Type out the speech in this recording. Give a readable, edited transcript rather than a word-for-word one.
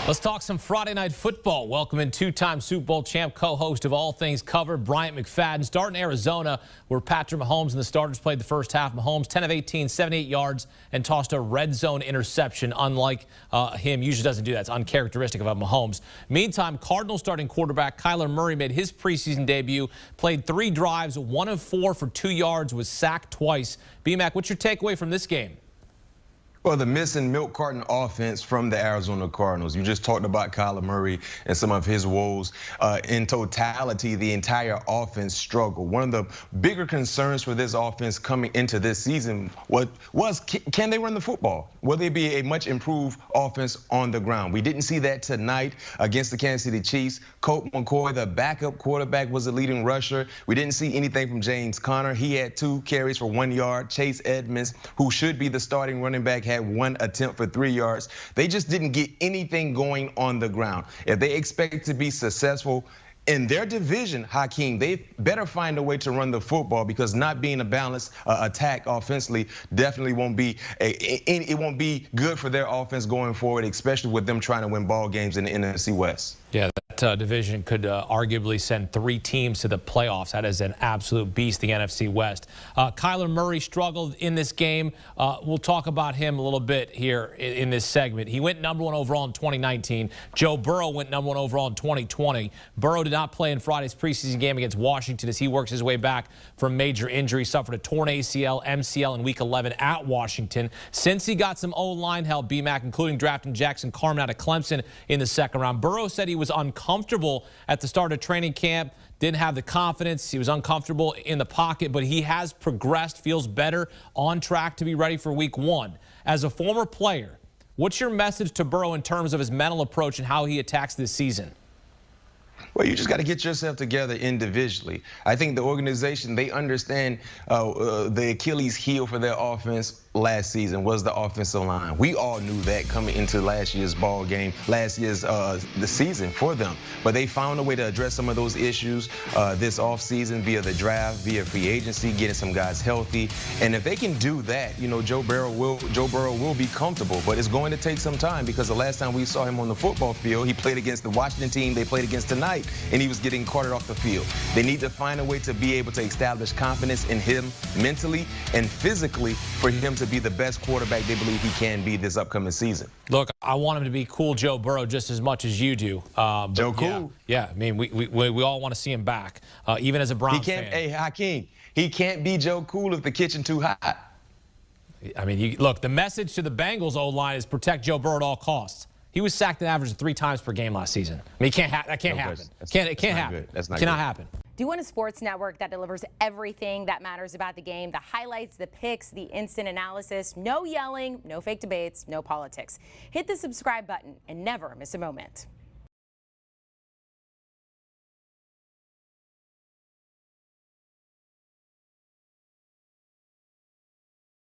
Let's talk some Friday Night Football. Welcome in two-time Super Bowl champ, co-host of All Things Covered, Bryant McFadden. Starting in Arizona, where Patrick Mahomes and the starters played the first half. Mahomes, 10 of 18, 78 yards, and tossed a red zone interception. Unlike him, usually doesn't do that. It's uncharacteristic of Mahomes. Meantime, Cardinals starting quarterback Kyler Murray made his preseason debut, played 3 drives, 1 of 4 for 2 yards, was sacked twice. B-Mac, what's your takeaway from this game? Well, the missing milk carton offense from the Arizona Cardinals. You just talked about Kyler Murray and some of his woes. In totality, the entire offense struggled. One of the bigger concerns for this offense coming into this season was can they run the football? Will they be a much improved offense on the ground? We didn't see that tonight against the Kansas City Chiefs. Colt McCoy, the backup quarterback, was the leading rusher. We didn't see anything from James Conner. He had 2 carries for 1 yard. Chase Edmonds, who should be the starting running back, had 1 attempt for 3 yards. They just didn't get anything going on the ground. If they expect to be successful in their division, Hakeem, they better find a way to run the football, because not being a balanced attack offensively definitely won't be it won't be good for their offense going forward, especially with them trying to win ball games in the NFC West. Yeah, that division could arguably send 3 teams to the playoffs. That is an absolute beast, the NFC West. Kyler Murray struggled in this game. We'll talk about him a little bit here in this segment. He went #1 overall in 2019. Joe Burrow went #1 overall in 2020. Burrow did not play in Friday's preseason game against Washington as he works his way back from major injury. Suffered a torn ACL, MCL in Week 11 at Washington. Since he got some O-line help, B-Mac, including drafting Jackson Carman out of Clemson in the 2nd round. Burrow said he was uncomfortable at the start of training camp, didn't have the confidence. He was uncomfortable in the pocket, but he has progressed, feels better, on track to be ready for Week 1. As a former player, what's your message to Burrow in terms of his mental approach and how he attacks this season? Well, you just got to get yourself together individually. I think the organization, they understand the Achilles heel for their offense last season was the offensive line. We all knew that coming into last year's ball game, last year's the season for them. But they found a way to address some of those issues this offseason via the draft, via free agency, getting some guys healthy. And if they can do that, you know, Joe Burrow will be comfortable. But it's going to take some time, because the last time we saw him on the football field, he played against the Washington team they played against tonight, and he was getting carted off the field. They need to find a way to be able to establish confidence in him mentally and physically for him to be the best quarterback they believe he can be this upcoming season. Look, I want him to be cool Joe Burrow just as much as you do. Joe Cool? Yeah, I mean, we all want to see him back, even as a Browns fan. Hey, Hakeem, he can't be Joe Cool if the kitchen too hot. I mean, look, the message to the Bengals O-line is protect Joe Burrow at all costs. He was sacked an average of 3 times per game last season. I mean, that can't happen. It can't happen. That's not cannot good. happen. Do you want a sports network that delivers everything that matters about the game? The highlights, the picks, the instant analysis, no yelling, no fake debates, no politics. Hit the subscribe button and never miss a moment.